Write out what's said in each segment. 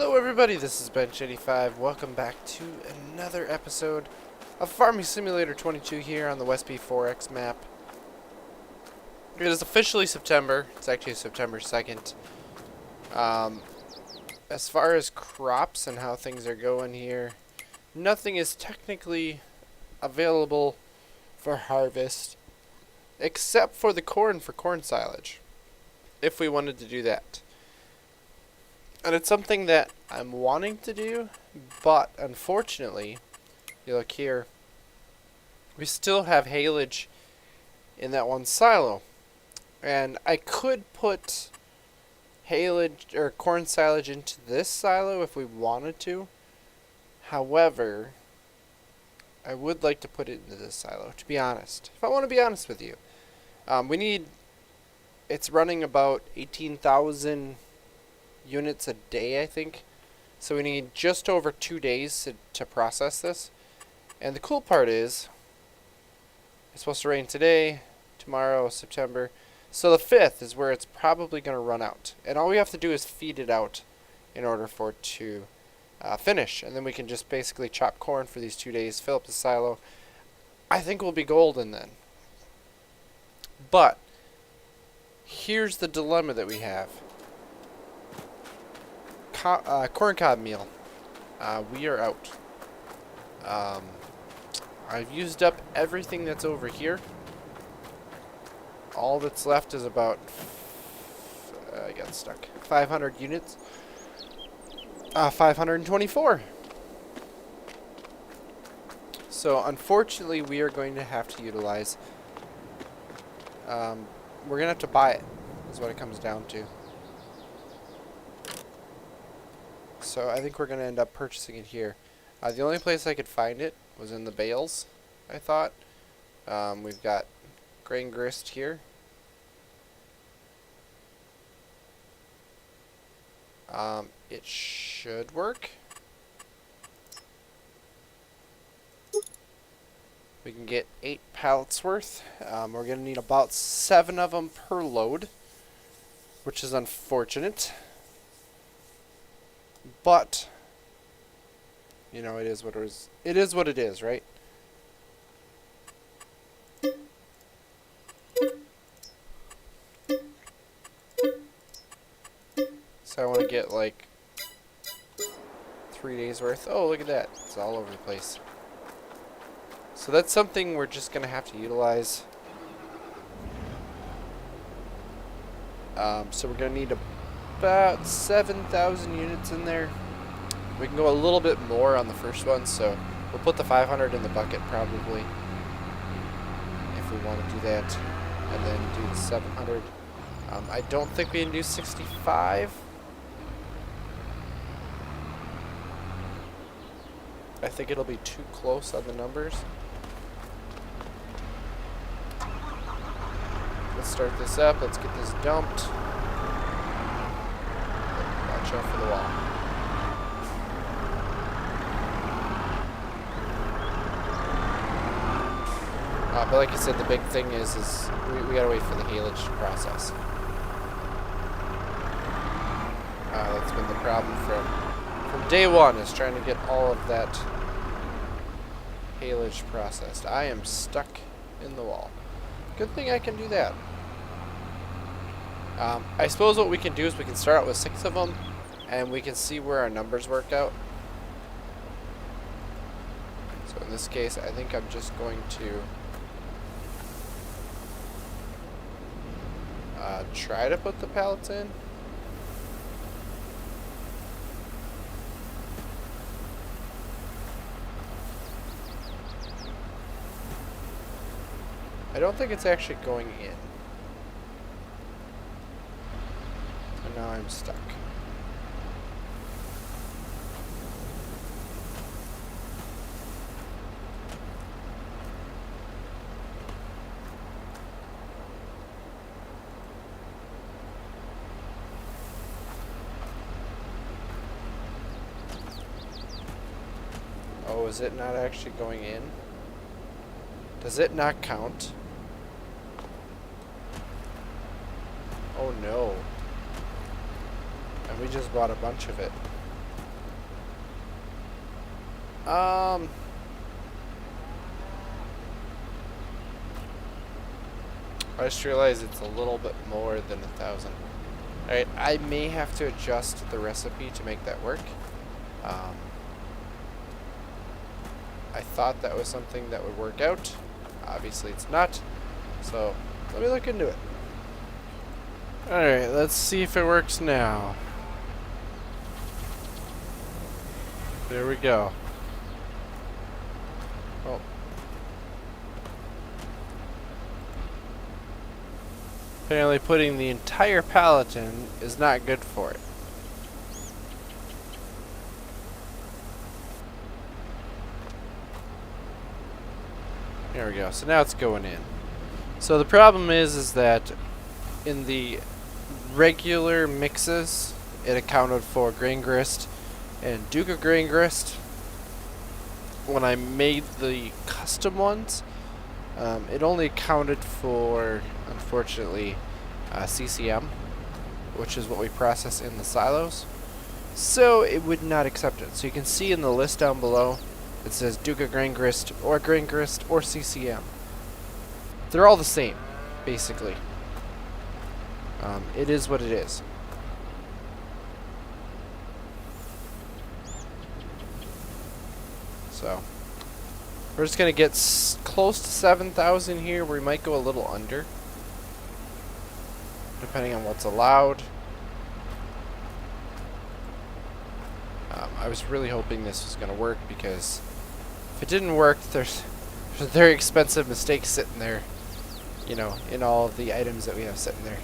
Hello everybody, this is Bench85. Welcome back to another episode of Farming Simulator 22 here on the West B4X map. It is officially September. It's actually September 2nd. As far as crops and how things are going here, nothing is technically available for harvest except for the corn for corn silage, if we wanted to do that. And it's something that I'm wanting to do, but unfortunately, you look here, we still have haylage in that one silo. And I could put haylage or corn silage into this silo if we wanted to. However, I would like to put it into this silo, to be honest. If I want to be honest with you. It's running about 18,000 units a day, I think. So we need just over 2 days to process this. And the cool part is, it's supposed to rain today, tomorrow, September. So the 5th is where it's probably going to run out. And all we have to do is feed it out in order for it to finish. And then we can just basically chop corn for these 2 days, fill up the silo. I think we'll be golden then. But here's the dilemma that we have. Corn Cob Meal. We are out. I've used up everything that's over here. All that's left is about, I got stuck, 500 units. 524. So unfortunately we are going to have to utilize, we're going to have to buy it, is what it comes down to. So I think we're going to end up purchasing it here. The only place I could find it was in the bales, I thought. We've got grain grist here. It should work. We can get 8 pallets worth. We're going to need about 7 of them per load, which is unfortunate. But, you know, it is what it is. It is what it is, right? So I want to get like 3 days worth. Oh, look at that. It's all over the place. So that's something we're just going to have to utilize. So we're going to need about 7,000 units in there. We can go a little bit more on the first one, so we'll put the 500 in the bucket probably if we want to do that, and then do the 700. I don't think we can do 65. I think it'll be too close on the numbers. Let's start this up. Let's get this dumped. Watch out for the wall. But like I said, the big thing is we gotta wait for the haylage to process. That's been the problem from day one, is trying to get all of that haylage processed. I am stuck in the wall. Good thing I can do that. I suppose what we can do is we can start out with 6 of them, and we can see where our numbers work out. So in this case, I think I'm just going to try to put the pallets in. I don't think it's actually going in. And now I'm stuck. Oh, is it not actually going in? Does it not count? Oh no. And we just bought a bunch of it. I just realized it's a little bit more than 1,000. Alright, I may have to adjust the recipe to make that work. I thought that was something that would work out. Obviously it's not. So, let me look into it. Alright, let's see if it works now. There we go. Oh. Apparently putting the entire pallet in is not good for it. There we go. So now it's going in. So the problem is that in the regular mixes, it accounted for grain grist and Duca grain grist. When I made the custom ones, it only accounted for, unfortunately, CCM, which is what we process in the silos. So it would not accept it. So you can see in the list down below, it says Duca grain grist or CCM. They're all the same, basically. It is what it is. So we're just gonna get close to 7,000 here. We might go a little under, depending on what's allowed. I was really hoping this was gonna work, because if it didn't work, there's a very expensive mistake sitting there, you know, in all of the items that we have sitting there.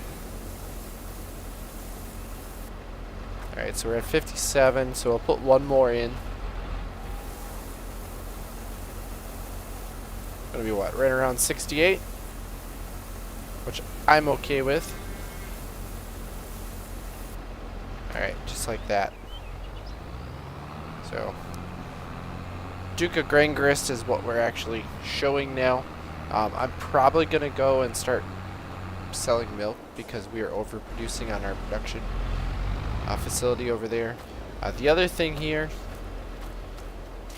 Alright, so we're at 57, so we'll put one more in. Gonna be what, right around 68? Which I'm okay with. Alright, just like that. So, Duca grain grist is what we're actually showing now. I'm probably gonna go and start selling milk, because we are overproducing on our production facility over there. The other thing here,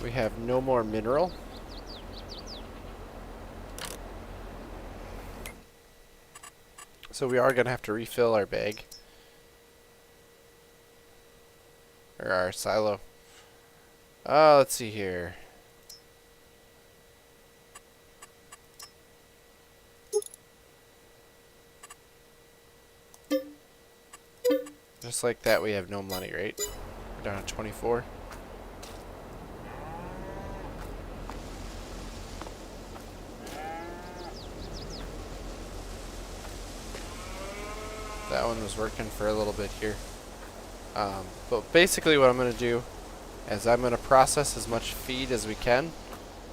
we have no more mineral. So we are going to have to refill our bag. Or our silo. Let's see here. Just like that, we have no money, right? We're down to 24. That one was working for a little bit here. But basically what I'm going to do is I'm going to process as much feed as we can.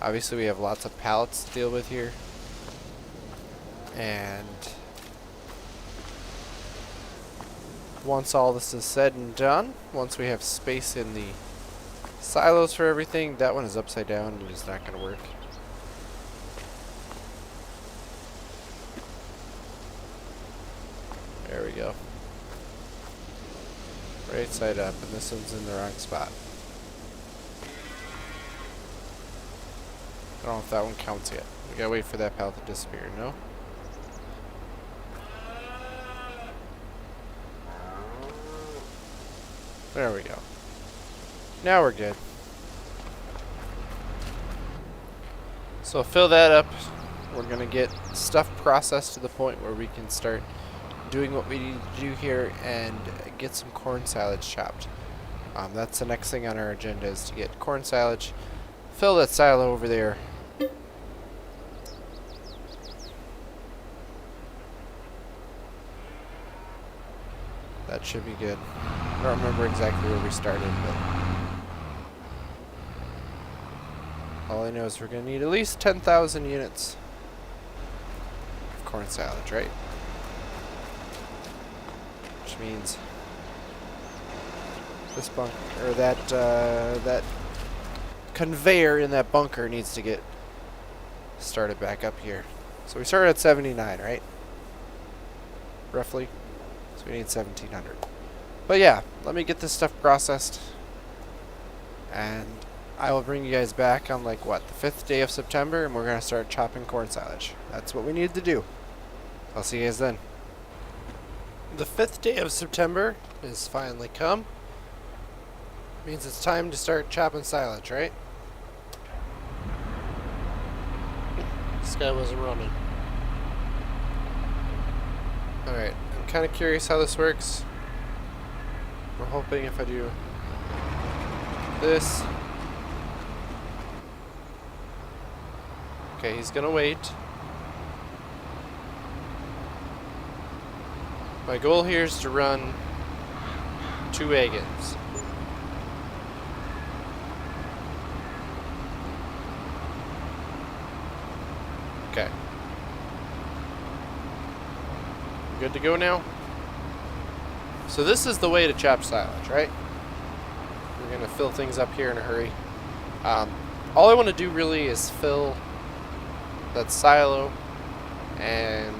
Obviously we have lots of pallets to deal with here. And once all this is said and done, once we have space in the silos for everything, that one is upside down. It is not going to work. There we go. Right side up, and this one's in the wrong spot. I don't know if that one counts yet. We gotta wait for that pallet to disappear, no? There we go. Now we're good. So fill that up. We're gonna get stuff processed to the point where we can start doing what we need to do here and get some corn silage chopped. That's the next thing on our agenda, is to get corn silage. Fill that silo over there. That should be good. I don't remember exactly where we started, but all I know is we're going to need at least 10,000 units of corn silage, right? Which means this bunker, or that conveyor in that bunker needs to get started back up here. So we started at 79, right? Roughly. So we need 1,700. But yeah, let me get this stuff processed, and I will bring you guys back on like what, the 5th day of September, and we're gonna start chopping corn silage. That's what we need to do. I'll see you guys then. The 5th day of September has finally come. Means it's time to start chopping silage, right? This guy wasn't running. Alright, I'm kind of curious how this works. We're hoping if I do this. Okay, he's gonna wait. My goal here is to run 2 wagons. Okay. Good to go now? So this is the way to chop silage, right? We're gonna fill things up here in a hurry. All I want to do really is fill that silo, and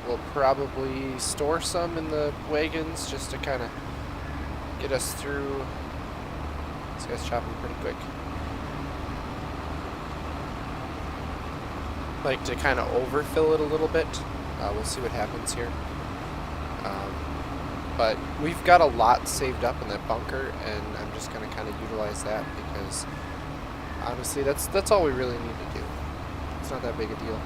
we'll probably store some in the wagons just to kind of get us through. This guy's chopping pretty quick. Like to kind of overfill it a little bit. We'll see what happens here. But we've got a lot saved up in that bunker, and I'm just going to kind of utilize that because honestly that's all we really need to do. It's not that big a deal.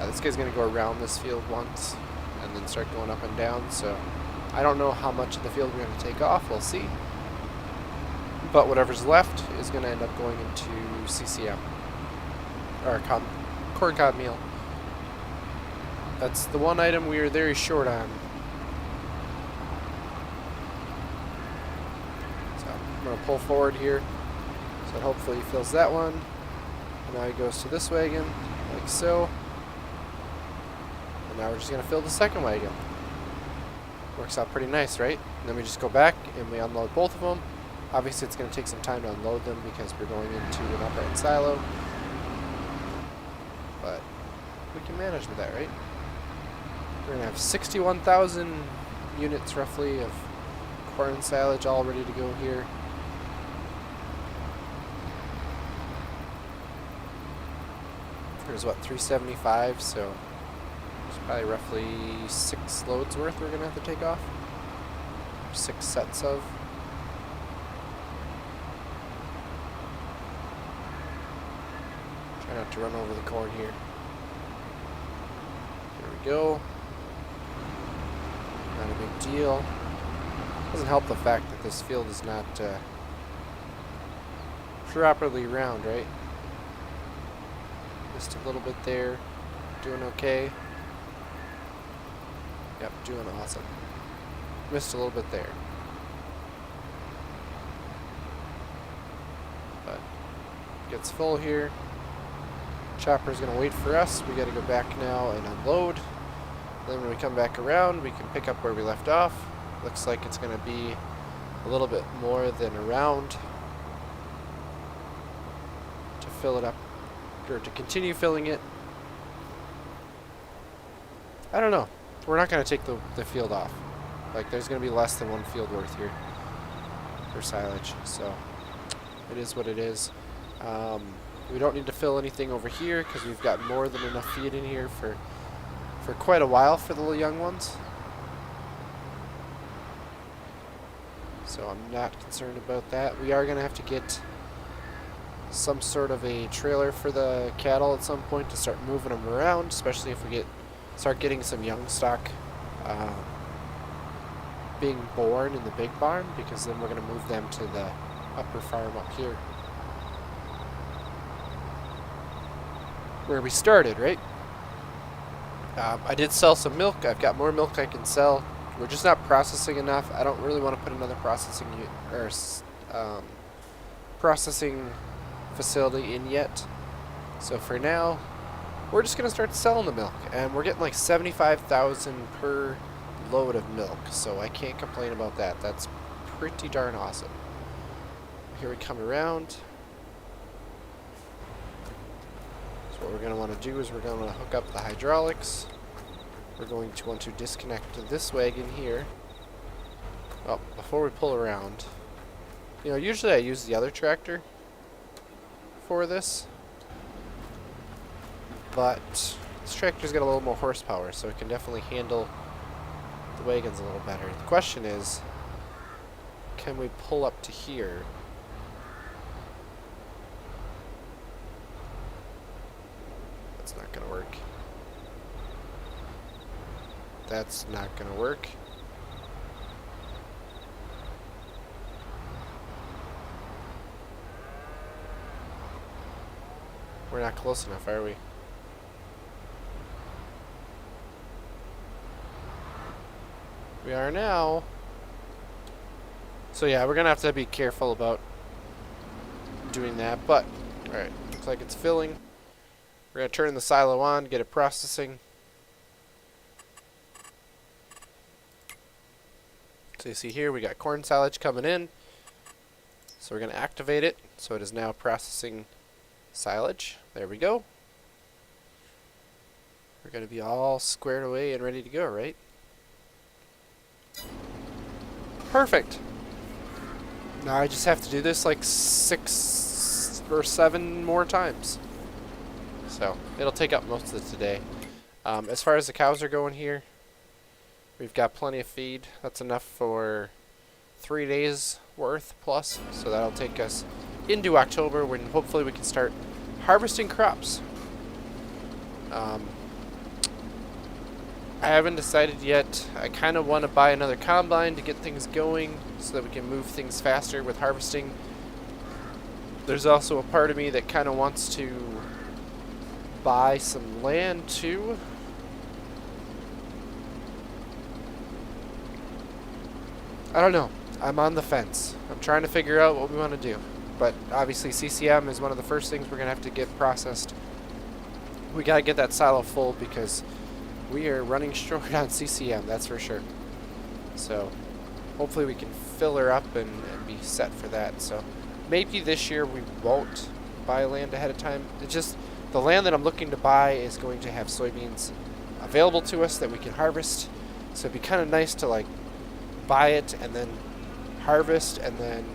This guy's going to go around this field once and then start going up and down, so I don't know how much of the field we're going to take off. We'll see. But whatever's left is going to end up going into CCM, or Corn Cob Meal. That's the one item we are very short on. So I'm going to pull forward here, so hopefully he fills that one. And now he goes to this wagon, like so. And now we're just going to fill the second wagon. Works out pretty nice, right? And then we just go back and we unload both of them. Obviously it's going to take some time to unload them because we're going into an upright silo. But we can manage with that, right? We're going to have 61,000 units roughly of corn silage all ready to go here. There's what, 375, so there's probably roughly 6 loads worth we're going to have to take off. 6 sets of. Try not to run over the corn here. There we go. Not a big deal. Doesn't help the fact that this field is not properly round, right? Just a little bit there. Doing okay. Yep, doing awesome. Missed a little bit there. But gets full here. Chopper's gonna wait for us. We gotta go back now and unload. Then when we come back around, we can pick up where we left off. Looks like it's gonna be a little bit more than a round to fill it up, or to continue filling it. I don't know. We're not gonna take the field off. Like, there's gonna be less than 1 field worth here for silage, so it is what it is. We don't need to fill anything over here because we've got more than enough feed in here for quite a while for the little young ones. So I'm not concerned about that. We are going to have to get some sort of a trailer for the cattle at some point to start moving them around, especially if we start getting some young stock being born in the big barn, because then we're going to move them to the upper farm up here where we started, right? I did sell some milk. I've got more milk I can sell. We're just not processing enough. I don't really want to put another processing processing facility in yet. So for now, we're just going to start selling the milk, and we're getting like 75,000 per load of milk, so I can't complain about that. That's pretty darn awesome. Here we come around. So what we're going to want to do is we're going to want to hook up the hydraulics. We're going to want to disconnect this wagon here. Well, before we pull around, You know, usually I use the other tractor for this, but this tractor's got a little more horsepower, so it can definitely handle the wagons a little better. The question is, can we pull up to here? That's not gonna work. That's not gonna work. We're not close enough, are we? We are now. So yeah, we're gonna have to be careful about doing that, but alright, looks like it's filling. We're gonna turn the silo on, get it processing. So you see here we got corn silage coming in. So we're gonna activate it so it is now processing silage. There we go. We're gonna be all squared away and ready to go, right? Perfect. Now I just have to do this like 6 or 7 more times. So it'll take up most of today. As far as the cows are going here, we've got plenty of feed. That's enough for 3 days worth plus. So that'll take us into October when hopefully we can start harvesting crops. I haven't decided yet. I kind of want to buy another combine to get things going so that we can move things faster with harvesting. There's also a part of me that kind of wants to buy some land too. I don't know. I'm on the fence. I'm trying to figure out what we want to do. But obviously CCM is one of the first things we're going to have to get processed. We got to get that silo full because we are running short on CCM, that's for sure. So hopefully we can fill her up and be set for that. So maybe this year we won't buy land ahead of time. It's just the land that I'm looking to buy is going to have soybeans available to us that we can harvest. So it'd be kind of nice to like buy it and then harvest and then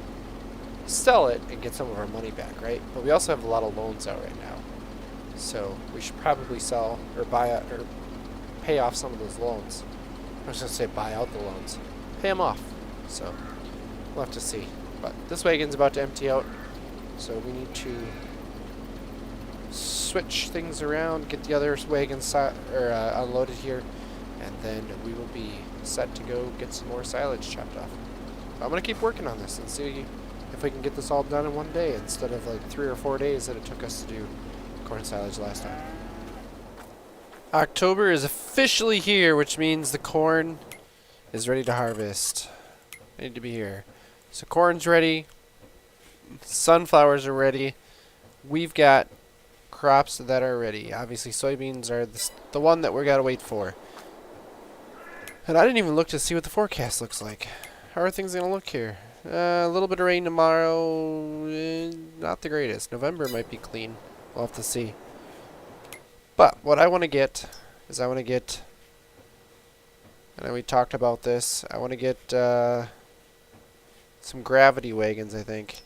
sell it and get some of our money back, right? But we also have a lot of loans out right now. So we should probably sell or buy it or pay off some of those loans. I was going to say buy out the loans. Pay them off. So we'll have to see. But this wagon's about to empty out. So we need to switch things around, get the other wagons unloaded here, and then we will be set to go get some more silage chopped off. So I'm going to keep working on this and see if we can get this all done in one day instead of like 3 or 4 days that it took us to do corn silage last time. October is officially here, which means the corn is ready to harvest. I need to be here. So corn's ready. Sunflowers are ready. We've got crops that are ready. Obviously, soybeans are the one that we gotta wait for. And I didn't even look to see what the forecast looks like. How are things gonna look here? A little bit of rain tomorrow. Not the greatest. November might be clean. We'll have to see. But what I want to get is and we talked about this, I want to get some gravity wagons, I think.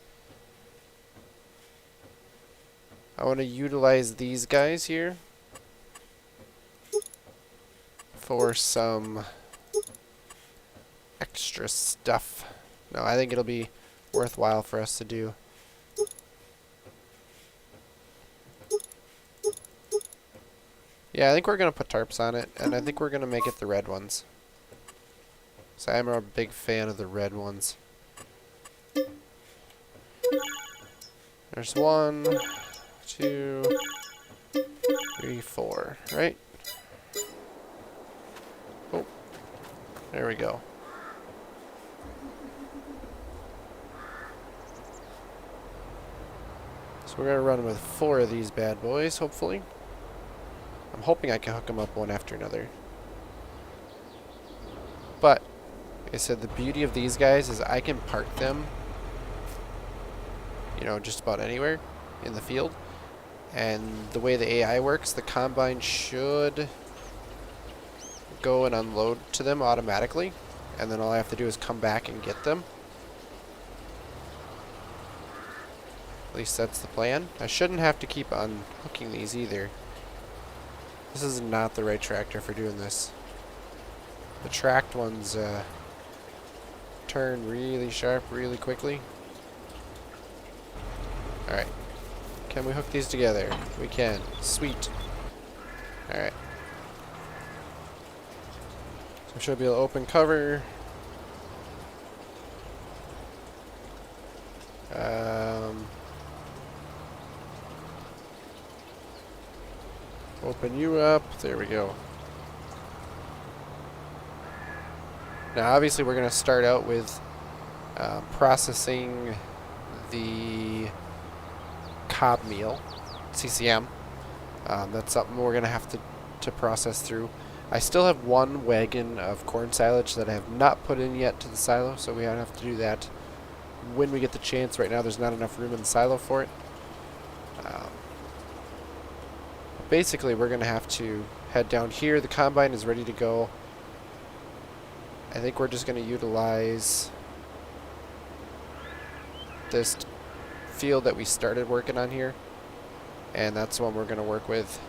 I want to utilize these guys here for some extra stuff. No, I think it'll be worthwhile for us to do. Yeah, I think we're going to put tarps on it, and I think we're going to make it the red ones. So I'm a big fan of the red ones. There's 1, 2, 3, 4, right? Oh, there we go. So we're going to run with 4 of these bad boys, hopefully. I'm hoping I can hook them up one after another. But, like I said, the beauty of these guys is I can park them, you know, just about anywhere in the field. And the way the AI works, the combine should go and unload to them automatically. And then all I have to do is come back and get them. At least that's the plan. I shouldn't have to keep unhooking these either. This is not the right tractor for doing this. The tracked ones turn really sharp really quickly. Alright. Can we hook these together? We can. Sweet. Alright. So I should be able to open cover. Open you up. There we go. Now obviously we're going to start out with processing the cob meal, CCM. That's something we're going to have to process through. I still have one wagon of corn silage that I have not put in yet to the silo, so we have to do that when we get the chance. Right now there's not enough room in the silo for it. Basically we're going to have to head down here. The combine is ready to go. I think we're just going to utilize this field that we started working on here, and that's the one we're going to work with.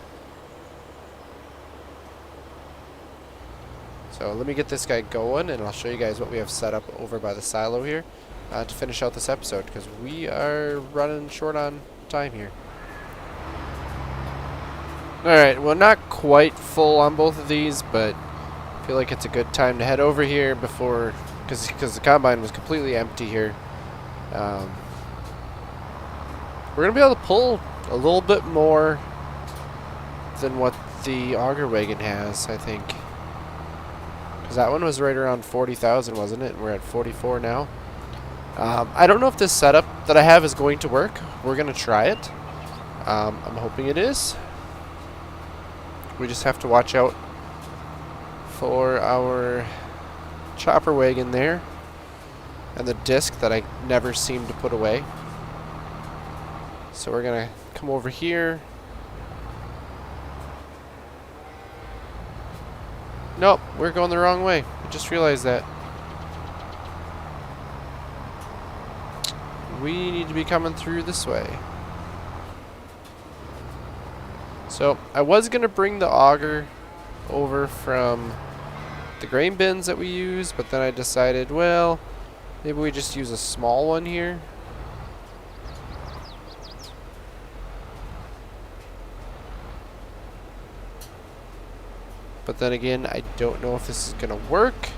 So let me get this guy going, and I'll show you guys what we have set up over by the silo here to finish out this episode, because we are running short on time here. Alright, well, not quite full on both of these, but I feel like it's a good time to head over here before, because the combine was completely empty here. We're going to be able to pull a little bit more than what the auger wagon has, I think. Because that one was right around 40,000, wasn't it? And we're at 44 now. I don't know if this setup that I have is going to work. We're going to try it. I'm hoping it is. We just have to watch out for our chopper wagon there and the disc that I never seem to put away. So we're going to come over here. Nope, we're going the wrong way. I just realized that. We need to be coming through this way. So I was going to bring the auger over from the grain bins that we use, but then I decided, well, maybe we just use a small one here. But then again, I don't know if this is going to work.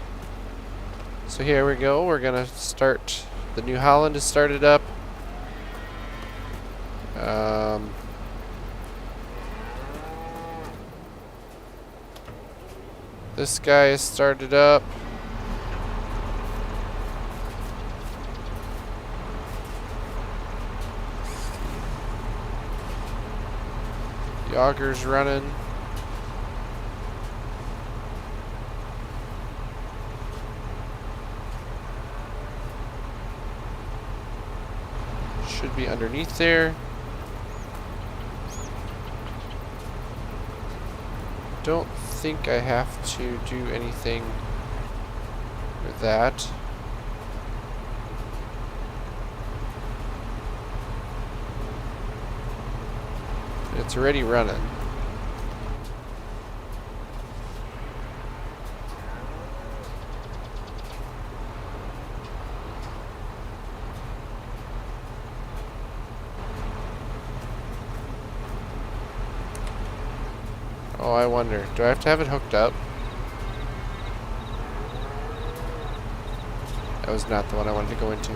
So here we go. We're going to start. The New Holland is started up. This guy is started up. The auger's running. Should be underneath there. Don't think I have to do anything with that. It's already running. Oh, I wonder, do I have to have it hooked up? That was not the one I wanted to go into.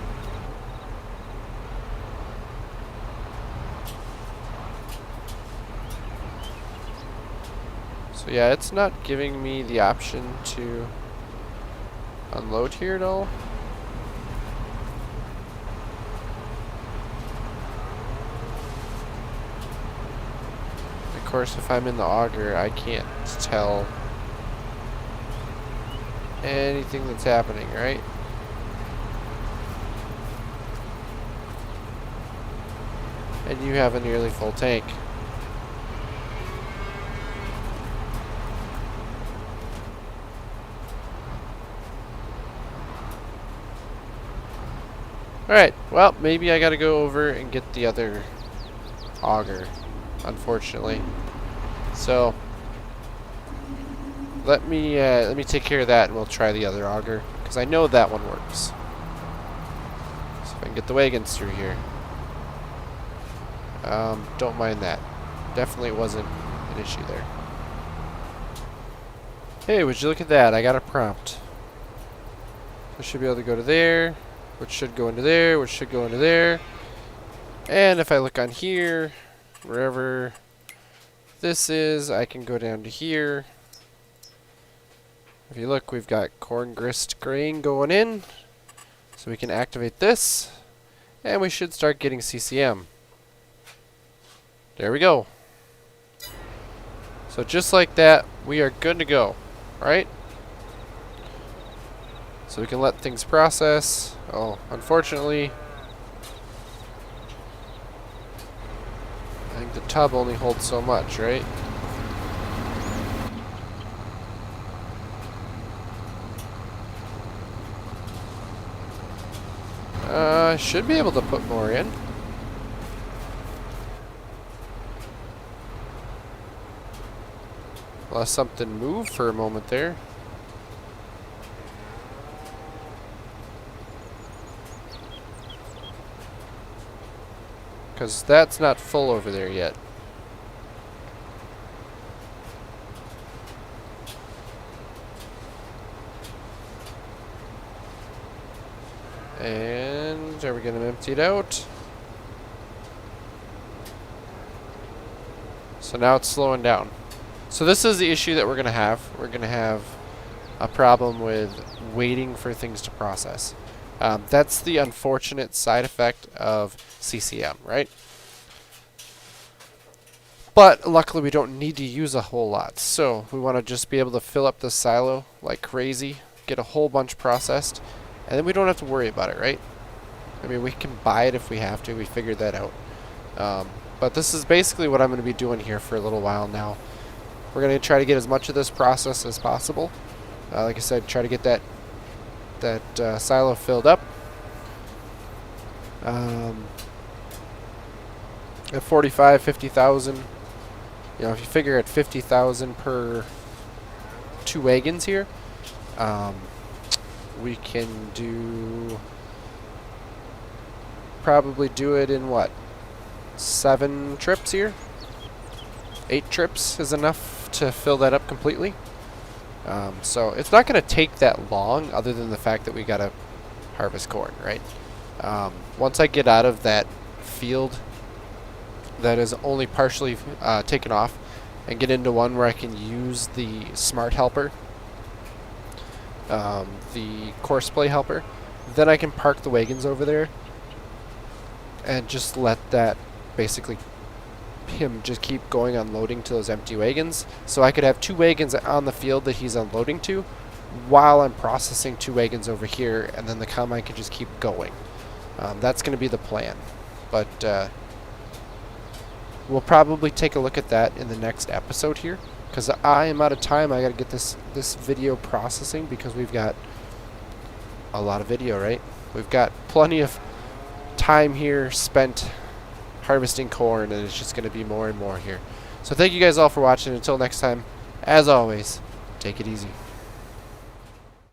So yeah, it's not giving me the option to unload here at all. Of course, if I'm in the auger, I can't tell anything that's happening, right? And you have a nearly full tank. Alright, well, maybe I gotta go over and get the other auger, unfortunately. So, let me take care of that and we'll try the other auger, because I know that one works. So if I can get the wagons through here. Don't mind that. Definitely wasn't an issue there. Hey, would you look at that? I got a prompt. I should be able to go to there, which should go into there, which should go into there. And if I look on here, wherever this is, I can go down to here. If you look, we've got corn grist grain going in. So we can activate this, and we should start getting CCM. There we go. So just like that, we are good to go, right? So we can let things process. Oh, unfortunately, I think the tub only holds so much, right? I should be able to put more in. Unless something moved for a moment there. Because that's not full over there yet. And are we going to empty it out? So now it's slowing down. So this is the issue that we're going to have. We're going to have a problem with waiting for things to process. That's the unfortunate side effect of CCM, right? But luckily we don't need to use a whole lot. So we want to just be able to fill up the silo like crazy, get a whole bunch processed, and then we don't have to worry about it, right? I mean, we can buy it if we have to. We figured that out. But this is basically what I'm going to be doing here for a little while now. We're going to try to get as much of this process as possible. Like I said, try to get that silo filled up. At 45, 50,000. You know, if you figure at 50,000 per 2 wagons here, we can probably do it in what? 7 trips here? 8 trips is enough to fill that up completely. So it's not going to take that long, other than the fact that we got to harvest corn, right? Once I get out of that field that is only partially taken off and get into one where I can use the smart helper, the course play helper, then I can park the wagons over there and just let that basically him just keep going unloading to those empty wagons. So I could have 2 wagons on the field that he's unloading to while I'm processing 2 wagons over here, and then the combine can just keep going. That's going to be the plan. But we'll probably take a look at that in the next episode here, because I am out of time. I got to get this video processing because we've got a lot of video, right? We've got plenty of time here spent harvesting corn, and it's just going to be more and more here. So thank you guys all for watching. Until next time, as always, take it easy.